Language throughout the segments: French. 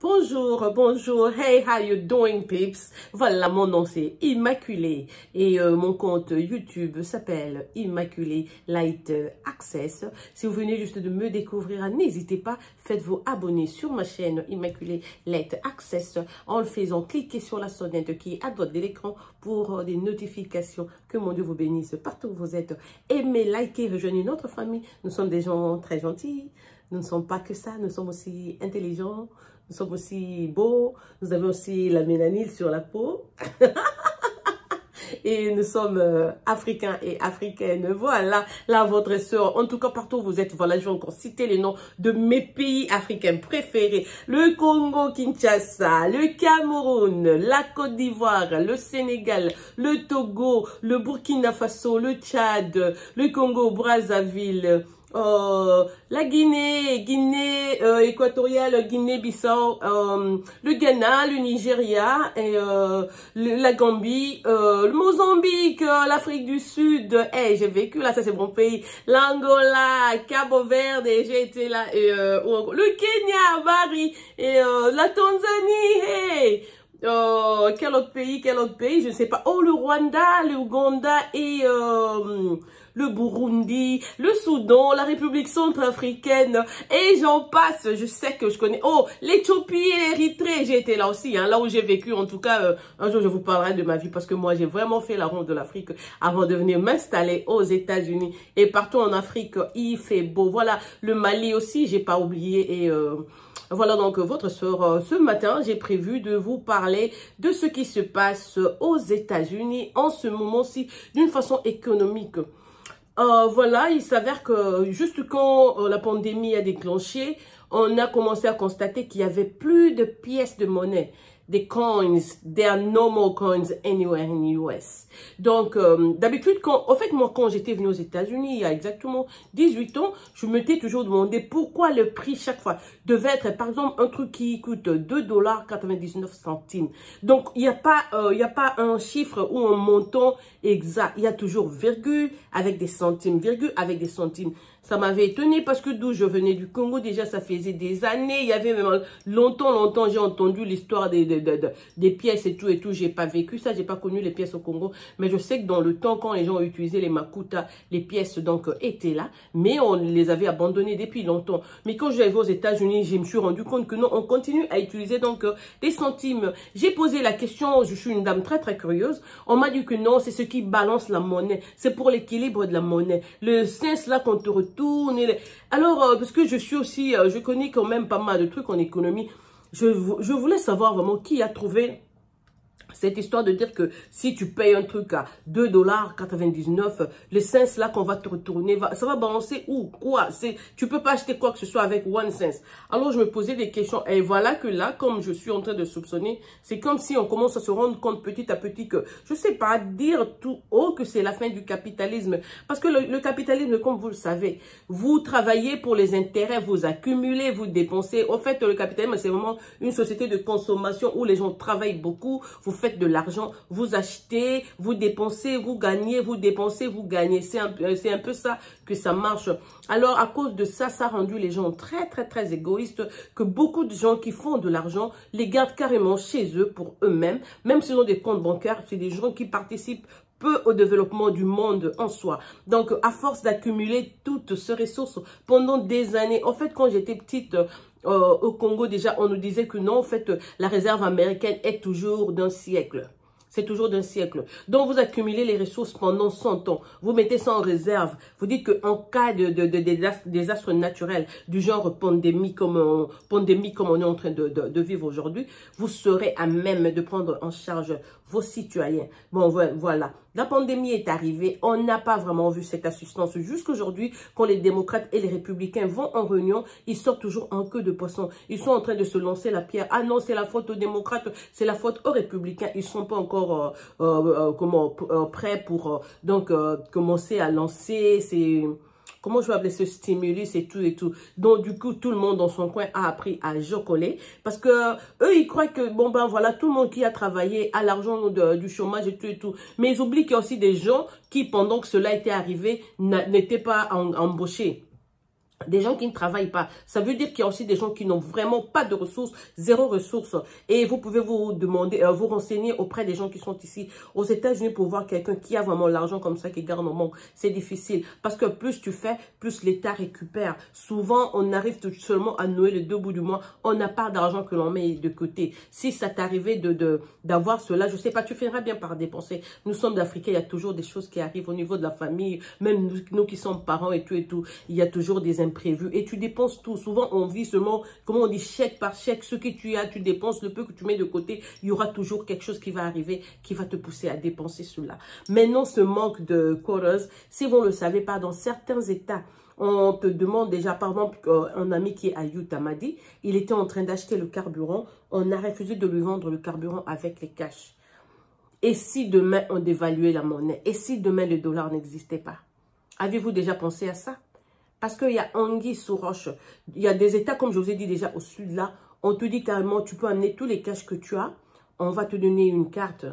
Bonjour, bonjour, hey, how you doing, peeps? Voilà, mon nom c'est Immaculée et mon compte YouTube s'appelle Immaculée Light Access. Si vous venez juste de me découvrir, n'hésitez pas, faites-vous abonner sur ma chaîne Immaculée Light Access en le faisant cliquer sur la sonnette qui est à droite de l'écran pour des notifications. Que mon Dieu vous bénisse partout où vous êtes. Aimez, likez, rejoignez notre famille. Nous sommes des gens très gentils. Nous ne sommes pas que ça, nous sommes aussi intelligents. Nous sommes aussi beaux, nous avons aussi la mélanine sur la peau. Et nous sommes africains et africaines. Voilà, là, votre soeur. En tout cas, partout où vous êtes, voilà, je vais encore citer les noms de mes pays africains préférés. Le Congo-Kinshasa, le Cameroun, la Côte d'Ivoire, le Sénégal, le Togo, le Burkina Faso, le Tchad, le Congo-Brazzaville, la Guinée équatoriale, Guinée-Bissau, le Ghana, le Nigeria, et la Gambie, le Mozambique, l'Afrique du Sud. Hey, j'ai vécu là, ça c'est mon pays. L'Angola, Cabo Verde, j'ai été là, et le Kenya, Bari, et la Tanzanie, hey. Quel autre pays, je ne sais pas. Oh, le Rwanda, le Ouganda et le Burundi, le Soudan, la République centrafricaine et j'en passe. Je sais que je connais. Oh, l'Éthiopie et l'Érythrée, j'ai été là aussi, hein, là où j'ai vécu. En tout cas, un jour je vous parlerai de ma vie parce que moi j'ai vraiment fait la ronde de l'Afrique avant de venir m'installer aux États-Unis et partout en Afrique, il fait beau. Voilà, le Mali aussi, j'ai pas oublié et voilà donc votre soeur, ce matin, j'ai prévu de vous parler de ce qui se passe aux États-Unis en ce moment-ci d'une façon économique. Voilà, il s'avère que juste quand la pandémie a déclenché, on a commencé à constater qu'il y avait plus de pièces de monnaie. Des coins, there are no more coins anywhere in US. Donc, d'habitude, moi, quand j'étais venue aux États-Unis, il y a exactement 18 ans, je m'étais toujours demandé pourquoi le prix chaque fois devait être, par exemple, un truc qui coûte $2,99. Donc, il n'y a pas un chiffre ou un montant exact. Il y a toujours virgule avec des centimes, virgule avec des centimes. Ça m'avait étonné parce que d'où je venais du Congo, déjà ça faisait des années, il y avait même longtemps, j'ai entendu l'histoire des pièces et tout, j'ai pas vécu ça, j'ai pas connu les pièces au Congo, mais je sais que dans le temps, quand les gens ont utilisé les makuta, les pièces donc étaient là, mais on les avait abandonnées depuis longtemps. Mais quand j'arrive aux États-Unis, je me suis rendu compte que non, on continue à utiliser donc des centimes. J'ai posé la question, je suis une dame très très curieuse, on m'a dit que non, c'est ce qui balance la monnaie, c'est pour l'équilibre de la monnaie. Le sens là qu'on te retourne. Alors, parce que je suis aussi, je connais quand même pas mal de trucs en économie, je voulais savoir vraiment qui a trouvé cette histoire de dire que si tu payes un truc à $2,99, le sens là qu'on va te retourner, ça va balancer où? Quoi? Tu peux pas acheter quoi que ce soit avec one cent. Alors je me posais des questions et voilà que là, comme je suis en train de soupçonner, c'est comme si on commence à se rendre compte petit à petit que, je sais pas, dire tout haut que c'est la fin du capitalisme. Parce que le capitalisme, comme vous le savez, vous travaillez pour les intérêts, vous accumulez, vous dépensez. En fait, le capitalisme, c'est vraiment une société de consommation où les gens travaillent beaucoup, vous faites de l'argent, vous achetez, vous dépensez, vous gagnez, vous dépensez, vous gagnez. C'est un peu ça que ça marche. Alors, à cause de ça, ça a rendu les gens très, très, très égoïstes, que beaucoup de gens qui font de l'argent les gardent carrément chez eux pour eux-mêmes. Même s'ils ont des comptes bancaires, c'est des gens qui participent peu au développement du monde en soi. Donc, à force d'accumuler toutes ces ressources pendant des années, en fait, quand j'étais petite, au Congo, déjà, on nous disait que non, en fait, la réserve américaine est toujours d'un siècle. C'est toujours d'un siècle. Donc, vous accumulez les ressources pendant 100 ans. Vous mettez ça en réserve. Vous dites qu'en cas de désastre naturel, du genre pandémie comme on est en train de vivre aujourd'hui, vous serez à même de prendre en charge vos citoyens. Bon, voilà. La pandémie est arrivée. On n'a pas vraiment vu cette assistance. Jusqu'aujourd'hui, quand les démocrates et les républicains vont en réunion, ils sortent toujours en queue de poisson. Ils sont en train de se lancer la pierre. Ah non, c'est la faute aux démocrates, c'est la faute aux républicains. Ils ne sont pas encore prêts pour commencer à lancer ces... Comment je vais appeler ce stimulus et tout. Donc, du coup, tout le monde dans son coin a appris à jocoler. Parce que eux, ils croient que, bon, ben voilà, tout le monde qui a travaillé a l'argent du chômage et tout. Mais ils oublient qu'il y a aussi des gens qui, pendant que cela était arrivé, n'étaient pas embauchés. Des gens qui ne travaillent pas. Ça veut dire qu'il y a aussi des gens qui n'ont vraiment pas de ressources, zéro ressource. Et vous pouvez vous demander, vous renseigner auprès des gens qui sont ici aux États-Unis pour voir quelqu'un qui a vraiment l'argent comme ça, qui garde en manque. C'est difficile. Parce que plus tu fais, plus l'État récupère. Souvent, on arrive tout seulement à nouer les deux bouts du mois. On n'a pas d'argent que l'on met de côté. Si ça t'arrivait d'avoir cela, je sais pas, tu feras bien par dépenser. Nous sommes d'Africains, il y a toujours des choses qui arrivent au niveau de la famille. Même nous qui sommes parents et tout. Il y a toujours des imprévu et tu dépenses tout. Souvent, on vit seulement, comment on dit, chèque par chèque. Ce que tu as, tu dépenses, le peu que tu mets de côté, il y aura toujours quelque chose qui va arriver, qui va te pousser à dépenser cela. Maintenant, ce manque de quotas, si vous ne le savez pas, dans certains États, on te demande déjà, par exemple, un ami qui est à Utah m'a dit, il était en train d'acheter le carburant, on a refusé de lui vendre le carburant avec les cash. Et si demain, on dévaluait la monnaie? Et si demain, le dollar n'existait pas? Avez-vous déjà pensé à ça? Parce qu'il y a anguille sous roche. Il y a des États, comme je vous ai dit déjà, au sud là, on te dit carrément, tu peux amener tous les cash que tu as. On va te donner une carte.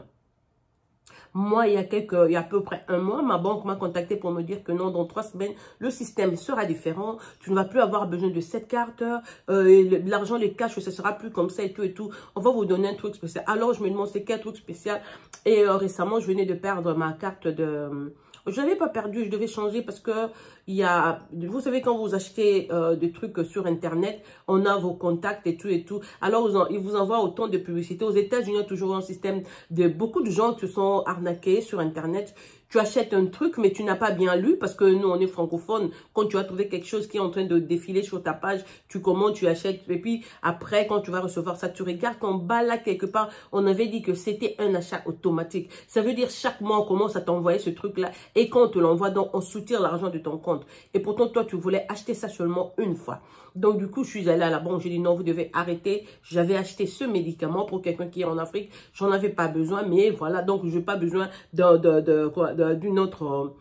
Moi, il y a à peu près un mois, ma banque m'a contacté pour me dire que non, dans 3 semaines, le système sera différent. Tu ne vas plus avoir besoin de cette carte. L'argent, les cash, ce sera plus comme ça et tout. On va vous donner un truc spécial. Alors, je me demande, c'est quel truc spécial? Et récemment, je venais de perdre ma carte de... Je n'avais pas perdu, je devais changer parce que vous savez, quand vous achetez des trucs sur Internet, on a vos contacts et tout. Alors, ils vous envoient autant de publicités. Aux États-Unis, il y a toujours un système de beaucoup de gens qui se sont arnaqués sur Internet. Tu achètes un truc, mais tu n'as pas bien lu parce que nous, on est francophones. Quand tu as trouvé quelque chose qui est en train de défiler sur ta page, tu commandes, tu achètes. Et puis, après, quand tu vas recevoir ça, tu regardes qu'en bas, là, quelque part, on avait dit que c'était un achat automatique. Ça veut dire chaque mois, on commence à t'envoyer ce truc-là. Et quand on te l'envoie, donc, on soutire l'argent de ton compte. Et pourtant, toi, tu voulais acheter ça seulement une fois. Donc, du coup, je suis allée à la banque. J'ai dit non, vous devez arrêter. J'avais acheté ce médicament pour quelqu'un qui est en Afrique. J'en avais pas besoin, mais voilà. Donc, je n'ai pas besoin d'une autre,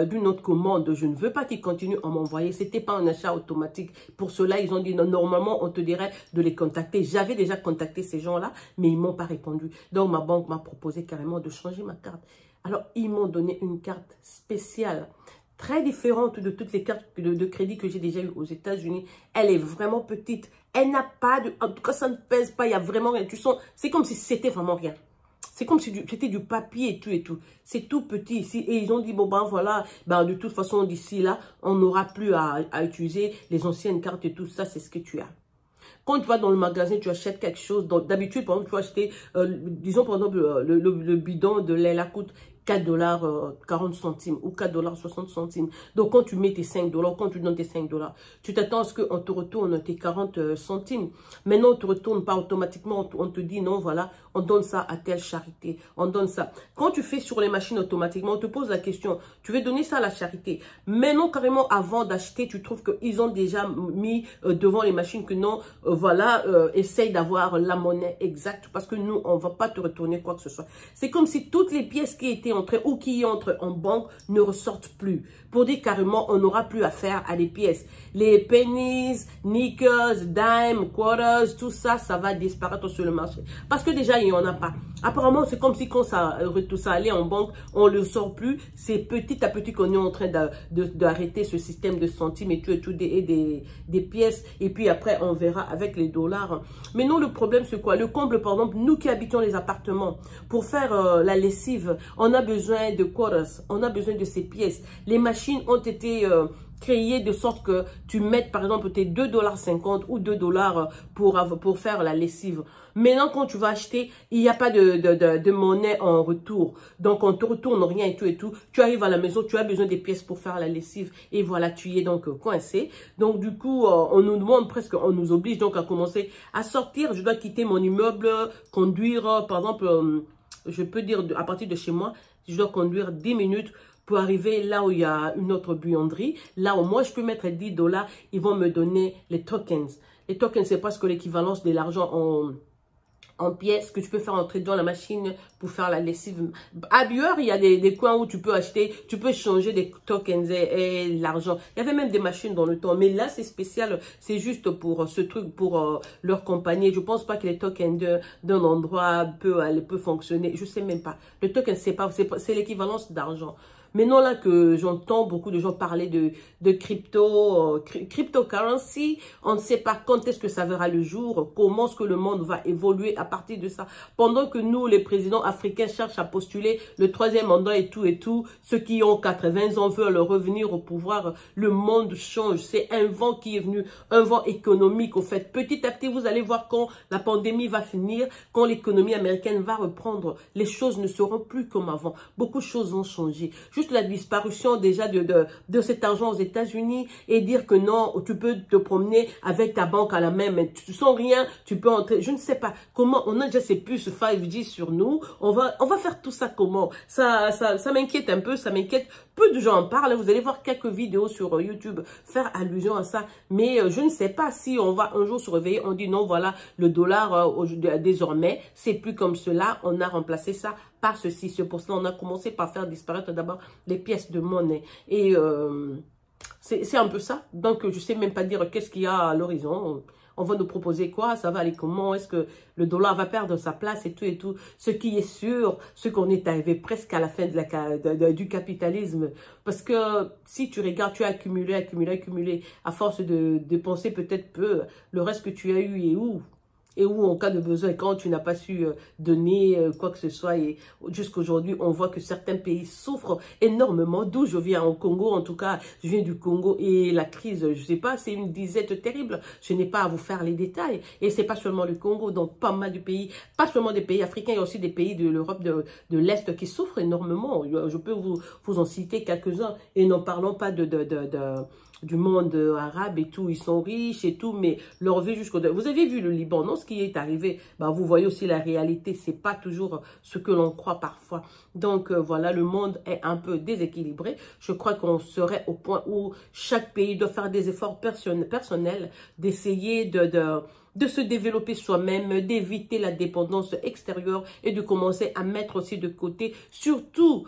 d'une autre commande. Je ne veux pas qu'ils continuent à m'envoyer. C'était pas un achat automatique. Pour cela, ils ont dit non, normalement, on te dirait de les contacter. J'avais déjà contacté ces gens-là, mais ils m'ont pas répondu. Donc, ma banque m'a proposé carrément de changer ma carte. Alors, ils m'ont donné une carte spéciale, très différente de toutes les cartes de crédit que j'ai déjà eues aux États-Unis. Elle est vraiment petite. Elle n'a pas de... En tout cas, ça ne pèse pas. Il y a vraiment rien. Tu sens... C'est comme si c'était vraiment rien. C'est comme si c'était du papier et tout. C'est tout petit ici. Et ils ont dit, bon, ben voilà, ben, de toute façon, d'ici là, on n'aura plus à utiliser les anciennes cartes et tout ça. C'est ce que tu as. Quand tu vas dans le magasin, tu achètes quelque chose. D'habitude, par exemple, tu vas acheter, disons, par exemple, le bidon de lait, là, coûte 4,40 $ ou 4,60 $. Donc, quand tu mets tes 5 $, quand tu donnes tes 5 $, tu t'attends à ce qu'on te retourne tes 40 centimes. Maintenant, on ne te retourne pas automatiquement. On te dit, non, voilà, on donne ça à telle charité. On donne ça. Quand tu fais sur les machines automatiquement, on te pose la question, tu veux donner ça à la charité. Maintenant, carrément, avant d'acheter, tu trouves qu'ils ont déjà mis devant les machines que non, voilà, essaye d'avoir la monnaie exacte parce que nous, on ne va pas te retourner quoi que ce soit. C'est comme si toutes les pièces qui étaient entrées ou qui entrent en banque ne ressortent plus. Pour dire carrément, on n'aura plus affaire à des pièces. Les pennies, nickels, dimes, quarters, tout ça, ça va disparaître sur le marché. Parce que déjà, il n'y en a pas. Apparemment, c'est comme si quand tout ça allait en banque, on ne le sort plus. C'est petit à petit qu'on est en train d'arrêter ce système de centimes et tout, des pièces. Et puis après, on verra avec les dollars. Mais non, le problème, c'est quoi? Le comble, par exemple, nous qui habitons les appartements, pour faire la lessive, on a besoin de quarters, on a besoin de ces pièces. Les machines ont été créées de sorte que tu mettes, par exemple, tes 2,50 $ ou 2 $ pour faire la lessive. Maintenant, quand tu vas acheter, il n'y a pas de monnaie en retour. Donc, on te retourne rien et tout. Tu arrives à la maison, tu as besoin des pièces pour faire la lessive. Et voilà, tu y es donc coincé. Donc, du coup, on nous demande presque, on nous oblige donc à commencer à sortir. Je dois quitter mon immeuble, conduire, par exemple, je peux dire à partir de chez moi, je dois conduire 10 minutes pour arriver là où il y a une autre buanderie. Là où moi, je peux mettre 10 $, ils vont me donner les tokens. Les tokens, c'est presque l'équivalence de l'argent en pièces que tu peux faire entrer dans la machine pour faire la lessive. Ailleurs, il y a des coins où tu peux acheter, tu peux changer des tokens et l'argent. Il y avait même des machines dans le temps. Mais là, c'est spécial. C'est juste pour ce truc, pour leur compagnie. Je pense pas que les tokens d'un endroit peut fonctionner. Je sais même pas. Le token, c'est l'équivalence d'argent. Maintenant là que j'entends beaucoup de gens parler de cryptocurrency, on ne sait pas quand est-ce que ça verra le jour, comment est-ce que le monde va évoluer à partir de ça. Pendant que nous, les présidents africains, cherchent à postuler le 3e mandat et tout, ceux qui ont 80 ans veulent revenir au pouvoir, le monde change. C'est un vent qui est venu, un vent économique au fait. Petit à petit, vous allez voir quand la pandémie va finir, quand l'économie américaine va reprendre, les choses ne seront plus comme avant. Beaucoup de choses vont changer. Juste la disparition déjà de cet argent aux États-Unis et dire que non, tu peux te promener avec ta banque à la main, mais sans rien, tu peux entrer. Je ne sais pas comment, on a déjà ces puces 5G sur nous. On va faire tout ça comment? Ça m'inquiète un peu, ça m'inquiète. Peu de gens en parlent. Vous allez voir quelques vidéos sur YouTube faire allusion à ça. Mais je ne sais pas si on va un jour se réveiller, on dit non, voilà, le dollar désormais, c'est plus comme cela. On a remplacé ça par ceci. C'est pour cela qu'on a commencé par faire disparaître d'abord les pièces de monnaie. Et c'est un peu ça. Donc, je ne sais même pas dire qu'est-ce qu'il y a à l'horizon. On va nous proposer quoi? Ça va aller comment? Est-ce que le dollar va perdre sa place et tout et tout? Ce qui est sûr, c'est qu'on est arrivé presque à la fin du capitalisme. Parce que si tu regardes, tu as accumulé. À force de dépenser peut-être peu, le reste que tu as eu est où? Et où en cas de besoin, quand tu n'as pas su donner quoi que ce soit. Et jusqu'aujourd'hui, on voit que certains pays souffrent énormément. D'où je viens, au Congo, en tout cas, je viens du Congo. Et la crise, je ne sais pas, c'est une disette terrible. Je n'ai pas à vous faire les détails. Et c'est pas seulement le Congo, donc pas mal de pays, pas seulement des pays africains, il y a aussi des pays de l'Europe de l'Est qui souffrent énormément. Je peux vous en citer quelques-uns. Et n'en parlons pas du monde arabe et tout, ils sont riches et tout, mais leur vie jusqu'au... Vous avez vu le Liban, non? Ce qui est arrivé, bah, vous voyez aussi la réalité, c'est pas toujours ce que l'on croit parfois. Donc voilà, le monde est un peu déséquilibré. Je crois qu'on serait au point où chaque pays doit faire des efforts personnels, d'essayer de se développer soi-même, d'éviter la dépendance extérieure et de commencer à mettre aussi de côté, surtout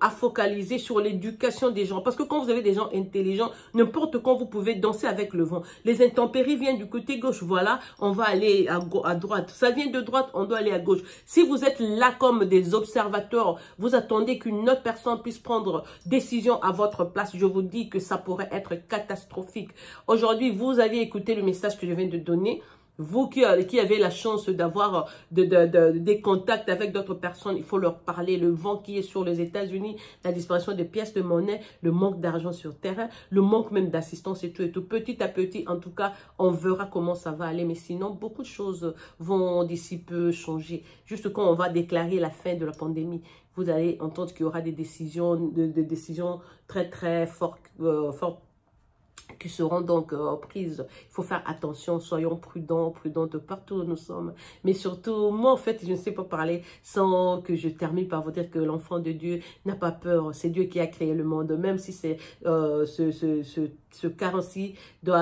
à focaliser sur l'éducation des gens. Parce que quand vous avez des gens intelligents, n'importe quand vous pouvez danser avec le vent. Les intempéries viennent du côté gauche, voilà, on va aller à droite. Ça vient de droite, on doit aller à gauche. Si vous êtes là comme des observateurs, vous attendez qu'une autre personne puisse prendre décision à votre place, je vous dis que ça pourrait être catastrophique. Aujourd'hui, vous avez écouté le message que je viens de donner. Vous qui avez la chance d'avoir des contacts avec d'autres personnes, il faut leur parler. Le vent qui est sur les États-Unis, la disparition des pièces de monnaie, le manque d'argent sur terrain, le manque même d'assistance et tout et tout. Petit à petit, en tout cas, on verra comment ça va aller. Mais sinon, beaucoup de choses vont d'ici peu changer. Juste quand on va déclarer la fin de la pandémie, vous allez entendre qu'il y aura des décisions, des décisions très très fortes qui seront donc prises. Il faut faire attention, soyons prudentes partout où nous sommes. Mais surtout, moi en fait, je ne sais pas parler sans que je termine par vous dire que l'enfant de Dieu n'a pas peur. C'est Dieu qui a créé le monde. Même si c'est ce currency,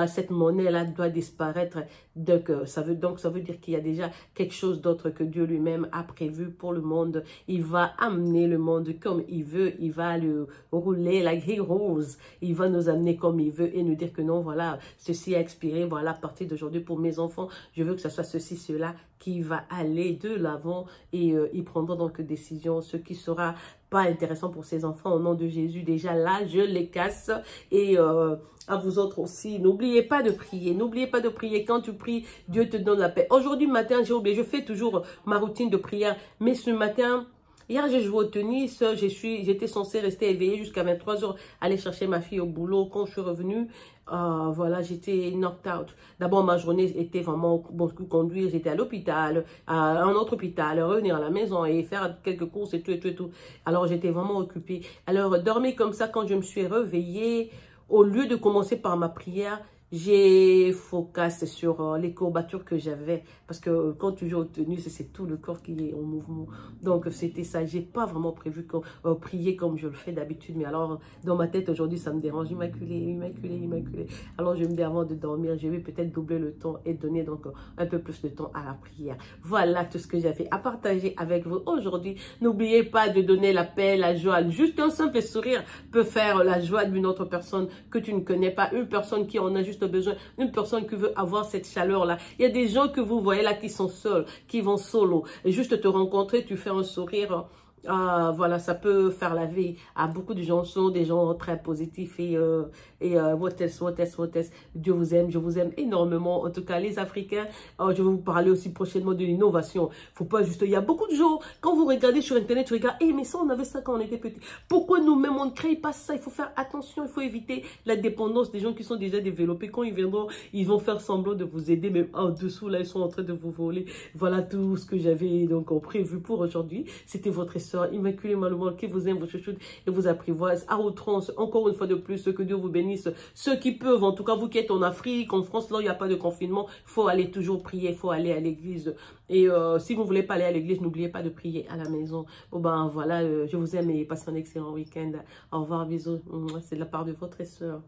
cette monnaie-là doit disparaître. Donc ça veut dire qu'il y a déjà quelque chose d'autre que Dieu lui-même a prévu pour le monde. Il va amener le monde comme il veut. Il va le rouler like he rules. Il va nous amener comme il veut et nous dire que non, voilà, ceci a expiré, voilà, à partir d'aujourd'hui pour mes enfants, je veux que ce soit ceci, cela qui va aller de l'avant et ils prendront donc décision, ce qui sera pas intéressant pour ces enfants au nom de Jésus. Déjà là, je les casse et à vous autres aussi, n'oubliez pas de prier, quand tu pries, Dieu te donne la paix. Aujourd'hui matin, j'ai oublié, je fais toujours ma routine de prière, mais ce matin, hier, j'ai joué au tennis, j'étais censée rester éveillée jusqu'à 23 h, aller chercher ma fille au boulot. Quand je suis revenue, voilà, j'étais knocked out. D'abord, ma journée était vraiment beaucoup conduire. J'étais à l'hôpital, à un autre hôpital, revenir à la maison et faire quelques courses et tout. Alors, j'étais vraiment occupée. Alors, dormir comme ça, quand je me suis réveillée, au lieu de commencer par ma prière, j'ai focus sur les courbatures que j'avais. Parce que quand tu joues au tennis, c'est tout le corps qui est en mouvement. Donc, c'était ça. J'ai pas vraiment prévu prier comme je le fais d'habitude. Mais alors, dans ma tête, aujourd'hui, ça me dérange. Immaculée. Alors, je me dis avant de dormir, je vais peut-être doubler le temps et donner donc un peu plus de temps à la prière. Voilà tout ce que j'avais à partager avec vous aujourd'hui. N'oubliez pas de donner la paix, la joie. Juste un simple sourire peut faire la joie d'une autre personne que tu ne connais pas. Une personne qui en a juste besoin, une personne qui veut avoir cette chaleur-là. Il y a des gens que vous voyez là qui sont seuls, qui vont solo. Et juste te rencontrer, tu fais un sourire voilà, ça peut faire la vie à beaucoup de gens. Ce sont des gens très positifs et Dieu vous aime énormément. En tout cas, les Africains, je vais vous parler aussi prochainement de l'innovation. Faut pas juste, il y a beaucoup de gens, quand vous regardez sur Internet, tu regardes, mais ça, on avait ça quand on était petit. Pourquoi nous-mêmes, on ne crée pas ça? Il faut faire attention, il faut éviter la dépendance des gens qui sont déjà développés. Quand ils viendront, ils vont faire semblant de vous aider, mais en dessous, là, ils sont en train de vous voler. Voilà tout ce que j'avais donc prévu pour aujourd'hui. C'était votre sœur Immaculée Malouane qui vous aime, vous chouchoute et vous apprivoise à outrance. Encore une fois de plus, que Dieu vous bénisse. Ceux qui peuvent, en tout cas vous qui êtes en Afrique, en France, là, il n'y a pas de confinement, il faut aller toujours prier, il faut aller à l'église. Et si vous ne voulez pas aller à l'église, n'oubliez pas de prier à la maison. Bon ben voilà, je vous aime et passez un excellent week-end. Au revoir, bisous. C'est de la part de votre sœur.